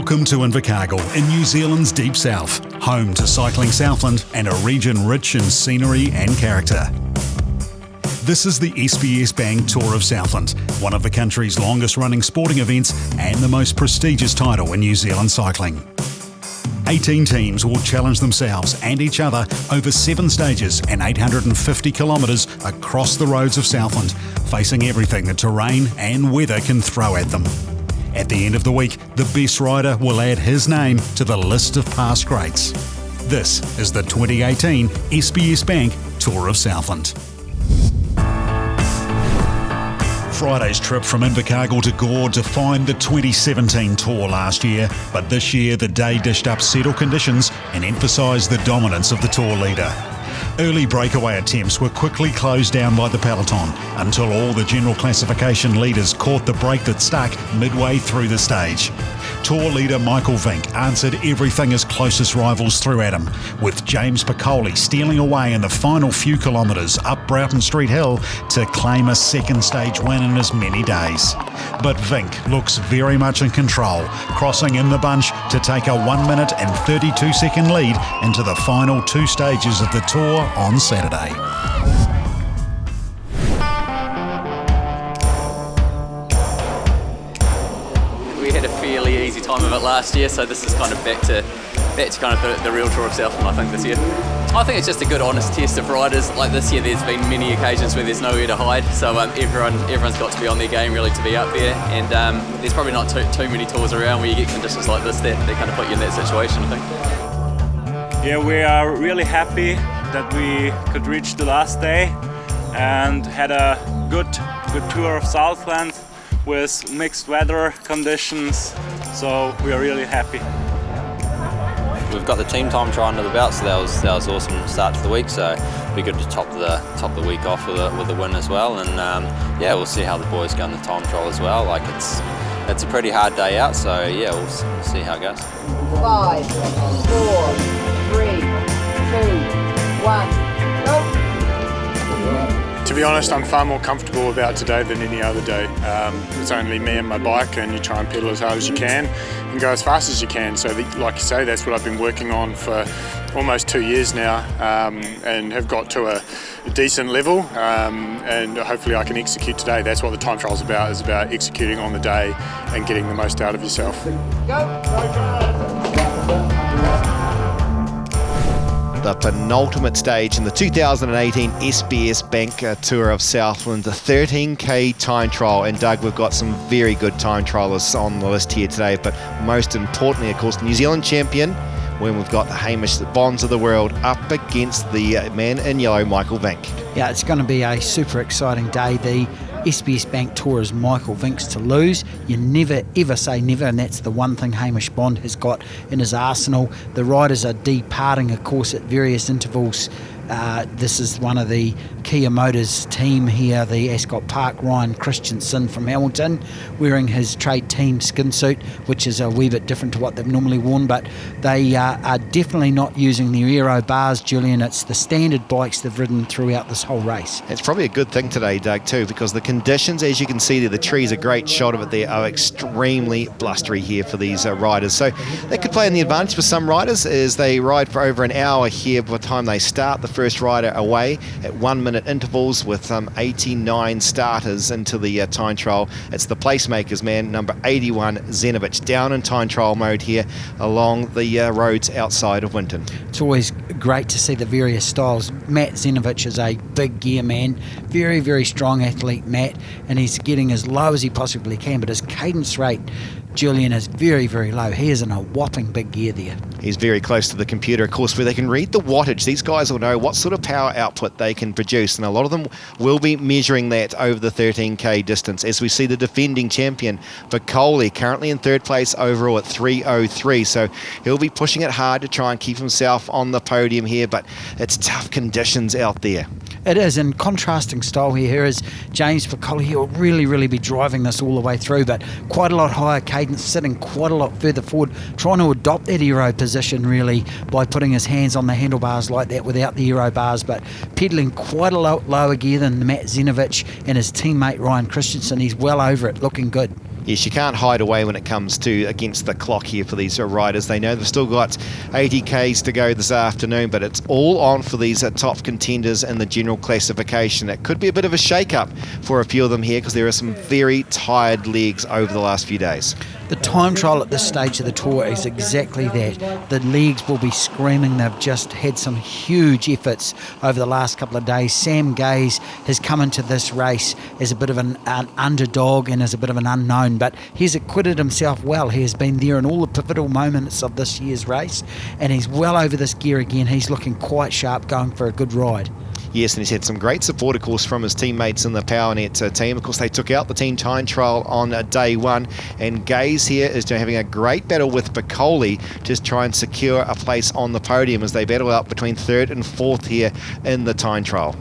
Welcome to Invercargill in New Zealand's deep south, home to cycling Southland and a region rich in scenery and character. This is the SBS Bank Tour of Southland, one of the country's longest running sporting events and the most prestigious title in New Zealand cycling. 18 teams will challenge themselves and each other over 7 stages and 850 kilometres across the roads of Southland, facing everything the terrain and weather can throw at them. At the end of the week, the best rider will add his name to the list of past greats. This is the 2018 SBS Bank Tour of Southland. Friday's trip from Invercargill to Gore defined the 2017 Tour last year, but this year the day dished up settled conditions and emphasised the dominance of the Tour leader. Early breakaway attempts were quickly closed down by the peloton until all the general classification leaders caught the break that stuck midway through the stage. Tour leader Michael Vink answered everything his closest rivals threw at him, with James Piccoli stealing away in the final few kilometres up Broughton Street Hill to claim a second stage win in as many days. But Vink looks very much in control, crossing in the bunch to take a 1 minute and 32 second lead into the final 2 stages of the Tour on Saturday. We had a fairly easy time of it last year, so this is kind of back to kind of the real Tour of Southland, I think, this year. I think it's just a good honest test of riders. Like this year there's been many occasions where there's nowhere to hide, so everyone's got to be on their game really to be up there, and there's probably not too many tours around where you get conditions like this that kind of put you in that situation, I think. Yeah, we are really happy that we could reach the last day and had a good tour of Southland with mixed weather conditions, so we are really happy. We've got the team time trial under the belt, so that was awesome start to the week. So it'd be good to top the week off with a win as well. And yeah, we'll see how the boys go in the time trial as well. Like it's a pretty hard day out, so yeah, we'll see how it goes. 5, 4, 3, 2, 1, go! To be honest, I'm far more comfortable about today than any other day. It's only me and my bike, and you try and pedal as hard as you can and go as fast as you can. So like you say, that's what I've been working on for almost 2 years now, and have got to a decent level, and hopefully I can execute today. That's what the time trial's about, is about executing on the day and getting the most out of yourself. The penultimate stage in the 2018 SBS Bank Tour of Southland, the 13k time trial. And Doug, we've got some very good time trialists on the list here today, but most importantly, of course, New Zealand champion, when we've got the Hamish Bonds of the world up against the man in yellow, Michael Vink. Yeah, it's going to be a super exciting day. The SBS Bank Tour is Michael Vink's to lose. You never ever say never, and that's the one thing Hamish Bond has got in his arsenal. The riders are departing, of course, at various intervals. This is one of the Kia Motors team here, the Ascot Park, Ryan Christensen from Hamilton, wearing his trade team skin suit, which is a wee bit different to what they've normally worn, but they are definitely not using their aero bars, Julian. It's the standard bikes they've ridden throughout this whole race. It's probably a good thing today, Doug, too, because the conditions, as you can see there, the trees, a great shot of it there, are extremely blustery here for these riders. So they could play in the advantage for some riders as they ride for over an hour here by the time they start. The first rider away at 1 minute intervals with 89 starters into the time trial. It's the placemakers, man, number 81, Zenovic, down in time trial mode here along the roads outside of Winton. It's always great to see the various styles. Matt Zenovic is a big gear man, very, very strong athlete, Matt, and he's getting as low as he possibly can, but his cadence rate, Julian, is very, very low. He is in a whopping big gear there. He's very close to the computer, of course, where they can read the wattage. These guys will know what sort of power output they can produce, and a lot of them will be measuring that over the 13k distance. As we see the defending champion, Piccoli, currently in third place overall at 3:03, so he'll be pushing it hard to try and keep himself on the podium here, but it's tough conditions out there. It is, and contrasting style here is James Piccoli. He'll really, really be driving this all the way through, but quite a lot higher cadence, sitting quite a lot further forward, trying to adopt that aero position really by putting his hands on the handlebars like that without the aero bars, but pedalling quite a lot lower gear than Matt Zenovic and his teammate Ryan Christensen. He's well over it, looking good. Yes, you can't hide away when it comes to against the clock here for these riders. They know they've still got 80 Ks to go this afternoon, but it's all on for these top contenders in the general classification. It could be a bit of a shake-up for a few of them here because there are some very tired legs over the last few days. The time trial at this stage of the tour is exactly that. The legs will be screaming. They've just had some huge efforts over the last couple of days. Sam Gaze has come into this race as a bit of an underdog and as a bit of an unknown, but he's acquitted himself well. He has been there in all the pivotal moments of this year's race, and he's well over this gear again. He's looking quite sharp, going for a good ride. Yes, and he's had some great support, of course, from his teammates in the PowerNet team. Of course, they took out the team time trial on day one, and Gaze here is having a great battle with Piccoli to try and secure a place on the podium as they battle out between third and fourth here in the time trial.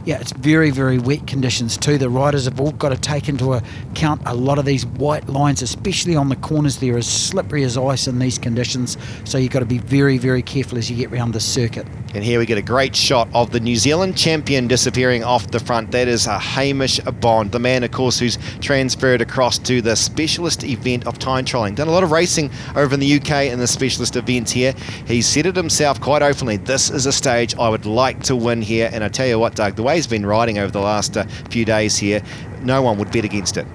Yeah, it's very, very wet conditions too. The riders have all got to take into account a lot of these white lines, especially on the corners. They're as slippery as ice in these conditions, so you've got to be very, very careful as you get around this circuit. And here we get a great shot of the New Zealand champion disappearing off the front. That is Hamish Bond, the man, of course, who's transferred across to the specialist event of time trialling. Done a lot of racing over in the UK in the specialist events here. He's said it himself quite openly, this is a stage I would like to win here. And I tell you what, Doug, the way he's been riding over the last few days here, no one would bet against it.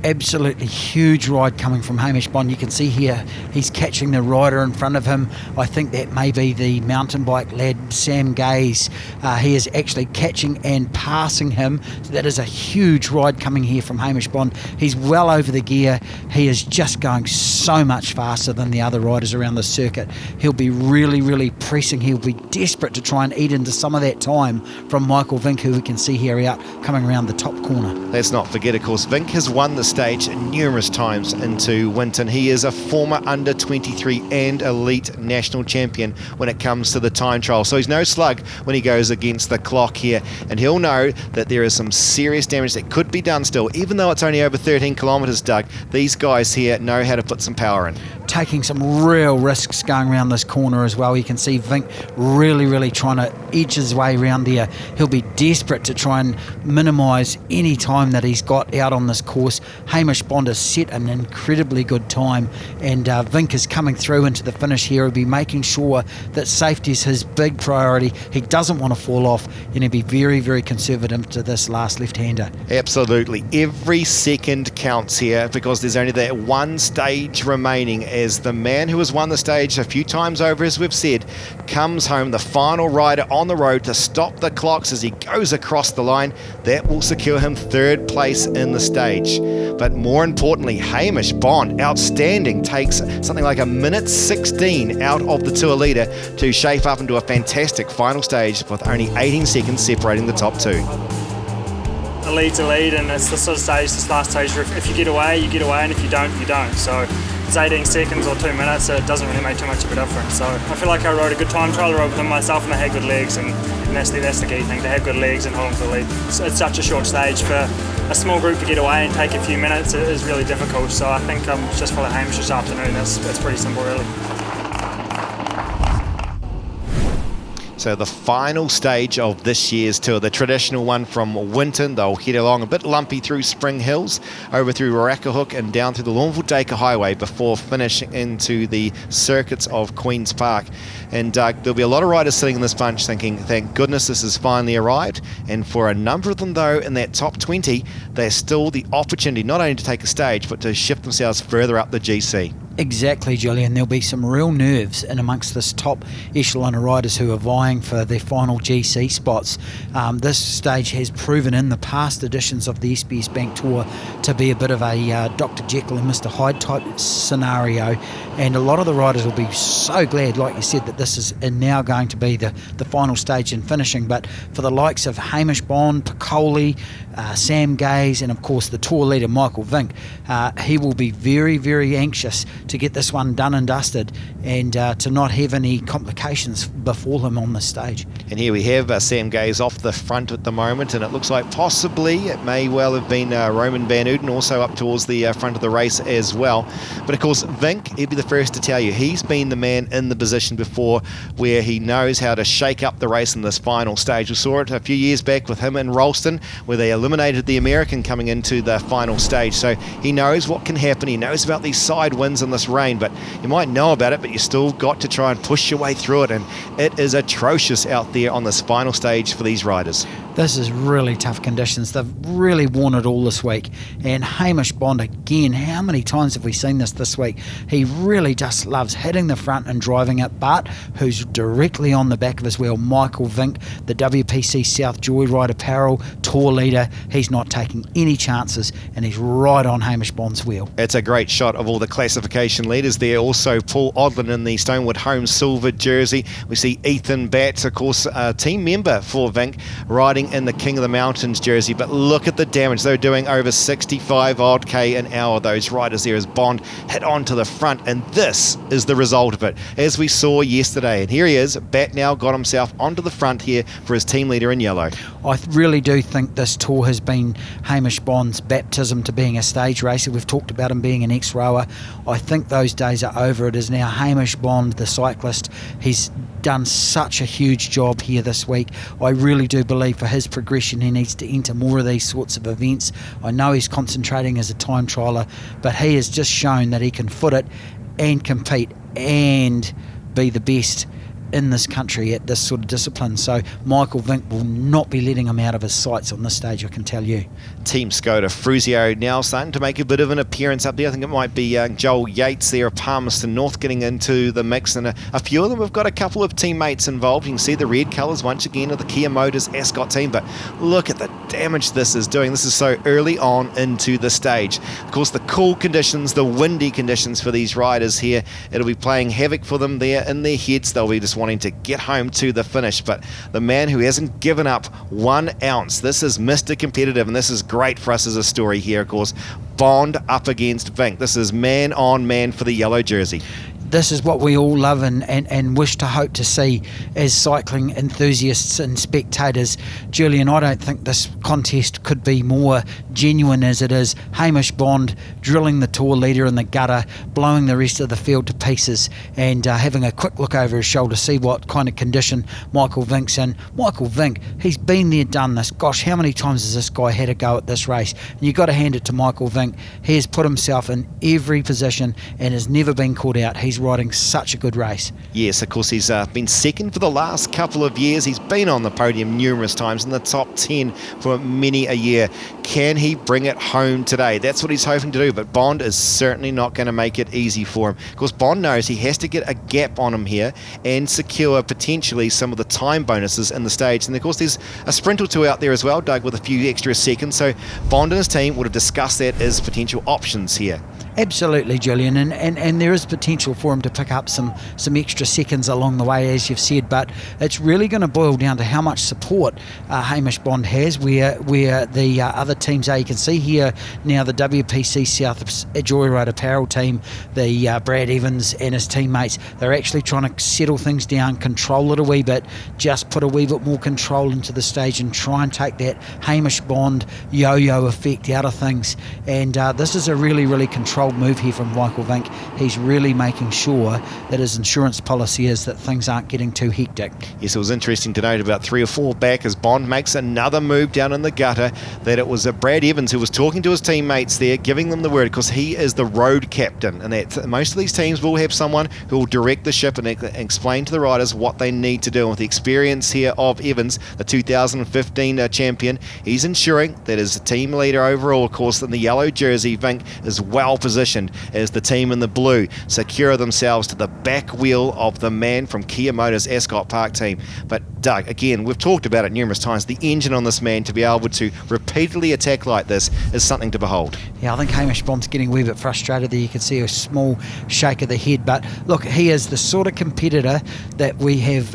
Absolutely huge ride coming from Hamish Bond. You can see here he's catching the rider in front of him. I think that may be the mountain bike lad Sam Gaze. He is actually catching and passing him. So that is a huge ride coming here from Hamish Bond. He's well over the gear. He is just going so much faster than the other riders around the circuit. He'll be really, really pressing. He'll be desperate to try and eat into some of that time from Michael Vink, who we can see here out coming around the top corner. Let's not forget, of course, Vink has won the stage numerous times into Winton. He is a former under-23 and elite national champion when it comes to the time trial. So he's no slug when he goes against the clock here. And he'll know that there is some serious damage that could be done still. Even though it's only over 13 kilometres, Doug, these guys here know how to put some power in. Taking some real risks going around this corner as well. You can see Vink really, really trying to edge his way around there. He'll be desperate to try and minimise any time that he's got out on this course. Hamish Bond has set an incredibly good time, and Vink is coming through into the finish here. He'll be making sure that safety is his big priority. He doesn't want to fall off, and he'll be very, very conservative to this last left-hander. Absolutely. Every second counts here because there's only that one stage remaining as the man who has won the stage a few times over, as we've said, comes home, the final rider on the road to stop the clocks as he goes across the line. That will secure him third place in the stage. But more importantly, Hamish Bond, outstanding, takes something like a minute 16 out of the tour leader to shape up into a fantastic final stage with only 18 seconds separating the top two. A lead's a lead, and it's the sort of stage, this last stage, where if you get away, you get away, and if you don't, you don't. So it's 18 seconds or 2 minutes, so it doesn't really make too much of a difference. So I feel like I rode a good time trial, I rode within myself, and I had good legs, and that's the key thing, to have good legs and hold on to the lead. So it's such a short stage for a small group to get away and take a few minutes. It is really difficult, so I think just follow Hamish this afternoon. That's pretty simple, really. So the final stage of this year's tour, the traditional one from Winton, they'll head along a bit lumpy through Spring Hills, over through Rakahook and down through the Lornville-Dacre Highway before finishing into the circuits of Queen's Park. And there'll be a lot of riders sitting in this bunch thinking, thank goodness this has finally arrived. And for a number of them, though, in that top 20, there's still the opportunity not only to take a stage, but to shift themselves further up the GC. Exactly, Julian. There'll be some real nerves in amongst this top echelon of riders who are vying for their final GC spots. This stage has proven in the past editions of the SBS Bank Tour to be a bit of a Dr. Jekyll and Mr. Hyde type scenario, and a lot of the riders will be so glad, like you said, that this is now going to be the final stage in finishing. But for the likes of Hamish Bond, Piccoli, Sam Gaze, and of course the tour leader Michael Vink, he will be very, very anxious to get this one done and dusted, and to not have any complications befall him on this stage. And here we have Sam Gaze off the front at the moment, and it looks like possibly it may well have been Roman Van Uden also up towards the front of the race as well. But of course Vink, he'd be the first to tell you, he's been the man in the position before where he knows how to shake up the race in this final stage. We saw it a few years back with him and Ralston, where they eliminated the American coming into the final stage, so he knows what can happen. He knows about these side winds and this rain, but you might know about it, but you still got to try and push your way through it, and it is atrocious out there on this final stage for these riders. This is really tough conditions. They've really worn it all this week. And Hamish Bond, again, how many times have we seen this week? He really just loves hitting the front and driving it, but who's directly on the back of his wheel, Michael Vink, the WPC South Joyride Apparel tour leader. He's not taking any chances, and he's right on Hamish Bond's wheel. It's a great shot of all the classification leaders there. Also, Paul Odlin in the Stonewood Home silver jersey. We see Ethan Batts, of course, a team member for Vink, riding in the King of the Mountains jersey. But look at the damage. They're doing over 65 odd K an hour, those riders there, as Bond hit onto the front, and this is the result of it, as we saw yesterday. And here he is. Bat now got himself onto the front here for his team leader in yellow. I really do think this tour has been Hamish Bond's baptism to being a stage racer. We've talked about him being an ex-rower. I think those days are over. It is now Hamish Bond, the cyclist. He's done such a huge job here this week. I really do believe for his progression he needs to enter more of these sorts of events. I know he's concentrating as a time trialer, but he has just shown that he can foot it and compete and be the best in this country at this sort of discipline. So Michael Vink will not be letting him out of his sights on this stage, I can tell you. Team Skoda Fruzio now starting to make a bit of an appearance up there. I think it might be Joel Yates there of Palmerston North getting into the mix, and a few of them have got a couple of teammates involved. You can see the red colours once again of the Kia Motors Ascot team, but look at the damage this is doing. This is so early on into the stage. Of course, the cool conditions, the windy conditions for these riders here, it'll be playing havoc for them there in their heads. They'll be just wanting to get home to the finish, but the man who hasn't given up 1 ounce, this is Mr. Competitive, and this is great for us as a story here, of course. Bond up against Vink. This is man on man for the yellow jersey. This is what we all love and wish to hope to see as cycling enthusiasts and spectators. Julian, I don't think this contest could be more genuine as it is. Hamish Bond drilling the tour leader in the gutter, blowing the rest of the field to pieces, and having a quick look over his shoulder, see what kind of condition Michael Vink's in. Michael Vink, he's been there, done this. Gosh, how many times has this guy had a go at this race? And you've got to hand it to Michael Vink. He has put himself in every position and has never been caught out. He's riding such a good race. Yes, of course, he's been second for the last couple of years. He's been on the podium numerous times, in the top 10 for many a year. Can he bring it home today? That's what he's hoping to do, but Bond is certainly not going to make it easy for him. Of course, Bond knows he has to get a gap on him here and secure potentially some of the time bonuses in the stage. And of course, there's a sprint or two out there as well, Doug, with a few extra seconds. So Bond and his team would have discussed that as potential options here. Absolutely, Julian, and there is potential for him to pick up some extra seconds along the way, as you've said, but it's really going to boil down to how much support Hamish Bond has, where the other teams are. You can see here now the WPC South Joyride Apparel team, the Brad Evans and his teammates, they're actually trying to settle things down, control it a wee bit, just put a wee bit more control into the stage and try and take that Hamish Bond yo-yo effect out of things. And this is a really, really controlled move here from Michael Vink. He's really making sure that his insurance policy is that things aren't getting too hectic. Yes, it was interesting to note about 3 or 4 back as Bond makes another move down in the gutter, that it was Brad Evans who was talking to his teammates there, giving them the word, because he is the road captain, and that most of these teams will have someone who will direct the ship and explain to the riders what they need to do. And with the experience here of Evans, the 2015 champion, he's ensuring that his team leader overall, of course, in the yellow jersey, Vink, is well positioned as the team in the blue secure themselves to the back wheel of the man from Kia Motors Ascot Park team. But Doug, again, we've talked about it numerous times, the engine on this man to be able to repeatedly attack like this is something to behold. Yeah, I think Hamish Bond's getting a wee bit frustrated there. You can see a small shake of the head, but look, he is the sort of competitor that we have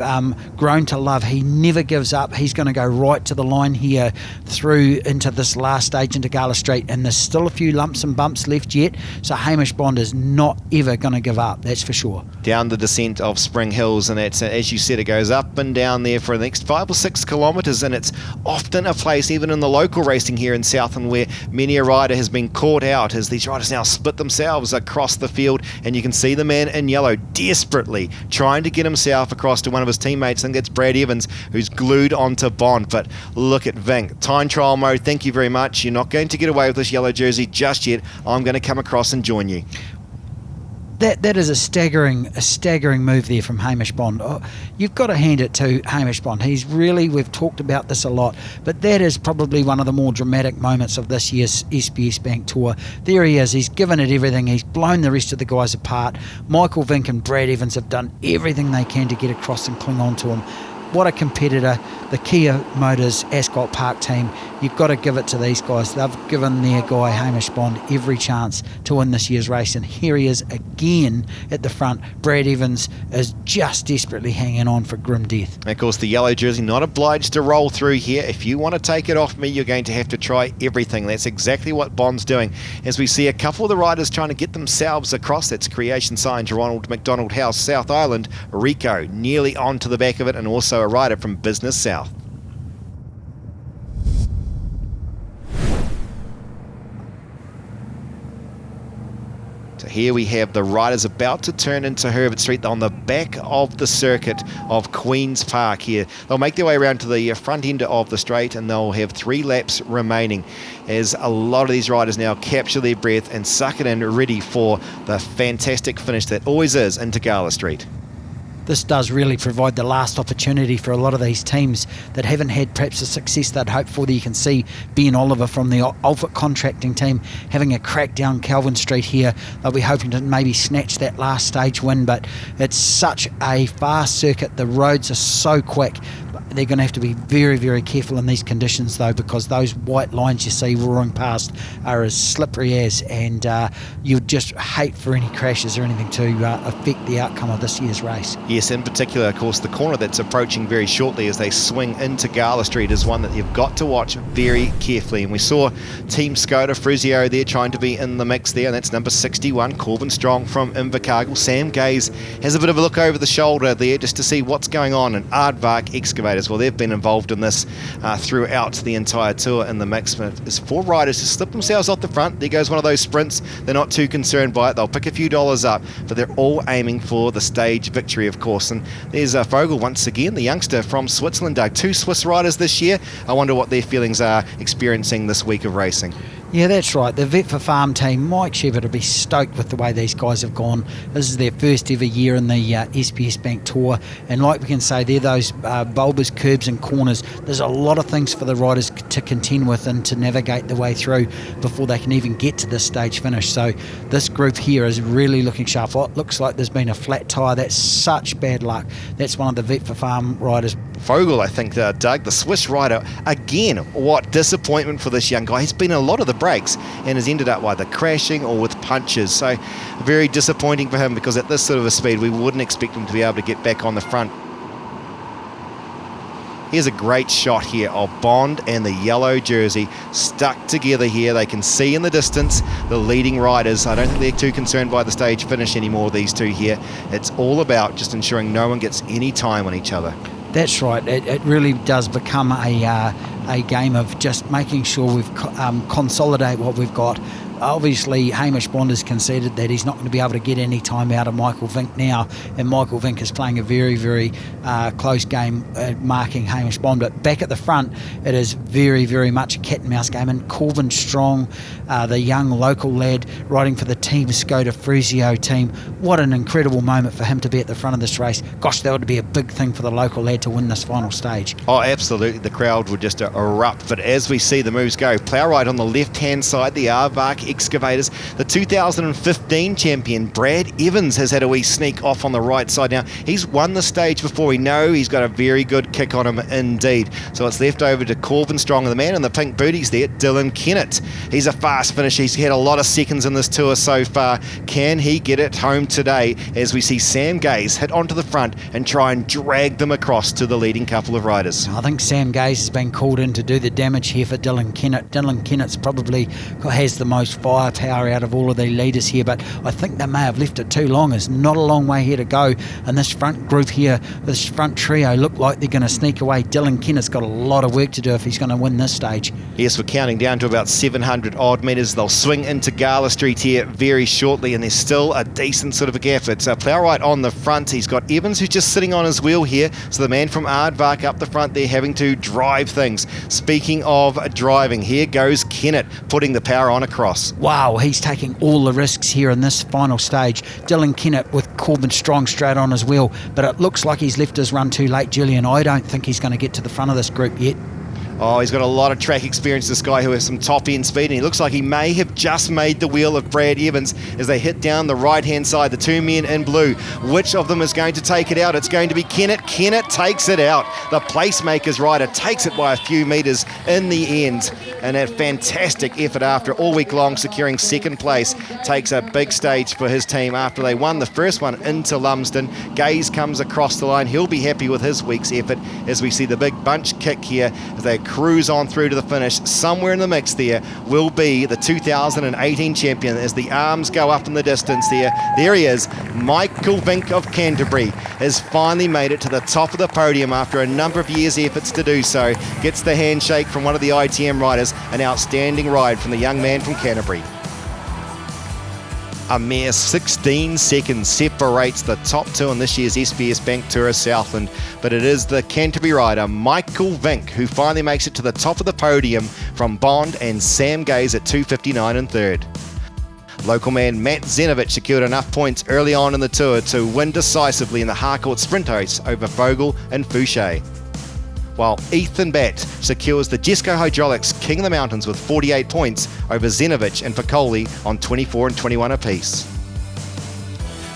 grown to love. He never gives up. He's going to go right to the line here through into this last stage into Gala Street, and there's still a few lumps and bumps left yet, so Hamish Bond is not ever going to give up, that's for sure. Down the descent of Spring Hills, and it's, as you said, it goes up and down there for the next 5 or 6 kilometres, and it's often a place, even in the local racing here in Southland, where many a rider has been caught out as these riders now split themselves across the field, and you can see the man in yellow desperately trying to get himself across to one of his teammates. I think it's Brad Evans who's glued onto Bond, but look at Vink. Time trial mode, thank you very much. You're not going to get away with this yellow jersey just yet. I'm going to come across and join you. That is a staggering move there from Hamish Bond. Oh, you've got to hand it to Hamish Bond. He's really, we've talked about this a lot, but that is probably one of the more dramatic moments of this year's SBS Bank Tour. There he is. He's given it everything. He's blown the rest of the guys apart. Michael Vink and Brad Evans have done everything they can to get across and cling on to him. What a competitor. The Kia Motors Ascot Park team, you've got to give it to these guys. They've given their guy Hamish Bond every chance to win this year's race, and here he is again at the front. Brad Evans is just desperately hanging on for grim death. And of course, the yellow jersey not obliged to roll through here. If you want to take it off me, you're going to have to try everything. That's exactly what Bond's doing. As we see a couple of the riders trying to get themselves across. That's Creation Signs, Ronald McDonald House, South Island, Rico nearly onto the back of it, and also a rider from Business South. So here we have the riders about to turn into Herbert Street on the back of the circuit of Queen's Park here. They'll make their way around to the front end of the straight, and they'll have 3 laps remaining as a lot of these riders now capture their breath and suck it in, ready for the fantastic finish that always is into Gala Street. This does really provide the last opportunity for a lot of these teams that haven't had perhaps the success they'd hoped for. There you can see Ben Oliver from the Alford Contracting team having a crack down Calvin Street here. They'll be hoping to maybe snatch that last stage win, but it's such a fast circuit. The roads are so quick. They're going to have to be very, very careful in these conditions, though, because those white lines you see roaring past are as slippery as, and you'd just hate for any crashes or anything to affect the outcome of this year's race. Yes, in particular, of course, the corner that's approaching very shortly as they swing into Gala Street is one that you've got to watch very carefully. And we saw Team Skoda Fruzio there trying to be in the mix there, and that's number 61, Corbin Strong from Invercargill. Sam Gaze has a bit of a look over the shoulder there just to see what's going on, and Aardvark Excavators, well, they've been involved in this throughout the entire tour in the mix. There's 4 riders who slip themselves off the front. There goes one of those sprints. They're not too concerned by it. They'll pick a few dollars up, but they're all aiming for the stage victory, of course. And there's Fogel once again, the youngster from Switzerland, Doug. 2 Swiss riders this year. I wonder what their feelings are experiencing this week of racing. Yeah, that's right. The Vet for Farm team, Mike Shepherd will be stoked with the way these guys have gone. This is their first ever year in the SBS Bank Tour, and like we can say, they're those bulbous curbs and corners. There's a lot of things for the riders to contend with and to navigate the way through before they can even get to this stage finish. So this group here is really looking sharp. What looks like there's been a flat tyre, that's such bad luck. That's one of the Vet for Farm riders. Fogel, I think, Doug, the Swiss rider, again, what disappointment for this young guy. He's been in a lot of the breaks and has ended up either crashing or with punches. So very disappointing for him, because at this sort of a speed, we wouldn't expect him to be able to get back on the front. Here's a great shot here of Bond and the yellow jersey stuck together here. They can see in the distance the leading riders. I don't think they're too concerned by the stage finish anymore, these two here. It's all about just ensuring no one gets any time on each other. That's right. It really does become a game of just making sure we've consolidate what we've got. Obviously, Hamish Bond has conceded that he's not going to be able to get any time out of Michael Vink now, and Michael Vink is playing a very, very close game marking Hamish Bond. But back at the front, it is very, very much a cat and mouse game, and Corbin Strong, the young local lad riding for the Team Skoda Fruzio team, what an incredible moment for him to be at the front of this race. Gosh, that would be a big thing for the local lad to win this final stage. Oh, absolutely. The crowd would just erupt. But as we see the moves go, Plowright on the left-hand side, the Aardvark Excavators. The 2015 champion, Brad Evans, has had a wee sneak off on the right side. Now, he's won the stage before. We know he's got a very good kick on him indeed. So it's left over to Corbin Strong, and the man in the pink booties there, Dylan Kennett. He's a fast finisher. He's had a lot of seconds in this tour so far. Can he get it home today, as we see Sam Gaze hit onto the front and try and drag them across to the leading couple of riders? I think Sam Gaze has been called in to do the damage here for Dylan Kennett. Dylan Kennett's probably has the most firepower out of all of the leaders here, but I think they may have left it too long. There's not a long way here to go, and this front group here, this front trio, look like they're going to sneak away. Dylan Kennett's got a lot of work to do if he's going to win this stage. Yes, we're counting down to about 700 odd metres. They'll swing into Gala Street here very shortly, and there's still a decent sort of a gap. It's Plowright on the front. He's got Evans, who's just sitting on his wheel here, so the man from Aardvark up the front there having to drive things. Speaking of driving, here goes Kennett putting the power on across. Wow, he's taking all the risks here in this final stage. Dylan Kennett with Corbin Strong straight on his wheel, but it looks like he's left his run too late, Julian. I don't think he's going to get to the front of this group yet. Oh, he's got a lot of track experience, this guy, who has some top-end speed, and he looks like he may have just made the wheel of Brad Evans as they hit down the right-hand side, the two men in blue. Which of them is going to take it out? It's going to be Kennett. Kennett takes it out. The Placemaker's rider takes it by a few metres in the end, and a fantastic effort after all week long, securing second place. Takes a big stage for his team after they won the first one into Lumsden. Gaze comes across the line. He'll be happy with his week's effort as we see the big bunch kick here as they cruise on through to the finish. Somewhere in the mix there will be the 2018 champion as the arms go up in the distance there. There he is. Michael Vink of Canterbury has finally made it to the top of the podium after a number of years' efforts to do so. Gets the handshake from one of the ITM riders. An outstanding ride from the young man from Canterbury. A mere 16 seconds separates the top two on this year's SBS Bank Tour Southland, but it is the Canterbury rider Michael Vink who finally makes it to the top of the podium from Bond and Sam Gaze at 2:59 and third. Local man Matt Zenovich secured enough points early on in the tour to win decisively in the Harcourt Sprint Race over Fogel and Fouché, while Ethan Batt secures the Jesco Hydraulics King of the Mountains with 48 points over Zenovich and Ficoli on 24 and 21 apiece.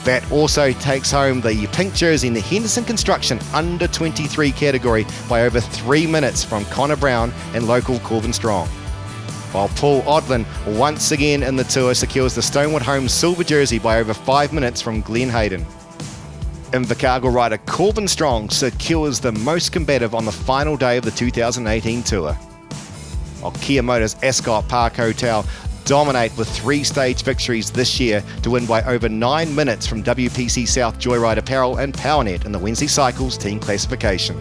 Batt also takes home the pink jersey in the Henderson Construction under 23 category by over 3 minutes from Connor Brown and local Corbin Strong, while Paul Odlin once again in the tour secures the Stonewood Homes silver jersey by over 5 minutes from Glenn Hayden. Invercargill rider Corbin Strong secures the most combative on the final day of the 2018 tour, while Kia Motors Ascot Park Hotel dominate with 3-stage victories this year to win by over 9 minutes from WPC South Joyride Apparel and PowerNet in the Wednesday Cycles team classification.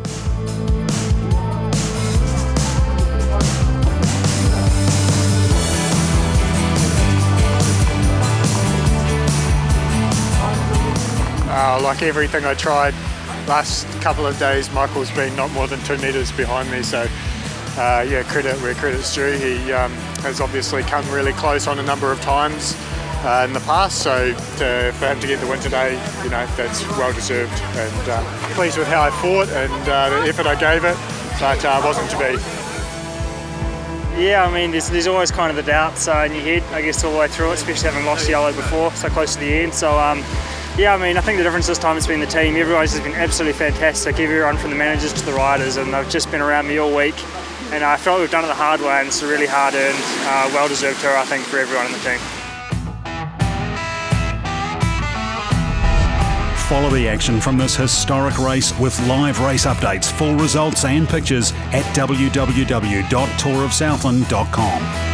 Like everything I tried last couple of days, Michael's been not more than 2 metres behind me, so credit where credit's due. He has obviously come really close on a number of times in the past, so for him to get the win today, that's well deserved, and pleased with how I fought and the effort I gave it, but wasn't to be. Yeah, I mean, there's always kind of the doubts in your head, I guess, all the way through it, especially having lost yellow before, so close to the end. So, yeah, I mean, I think the difference this time has been the team. Everyone's just been absolutely fantastic, everyone from the managers to the riders, and they've just been around me all week. And I feel like we've done it the hard way, and it's a really hard-earned, well-deserved tour, I think, for everyone in the team. Follow the action from this historic race with live race updates, full results and pictures at www.tourofsouthland.com.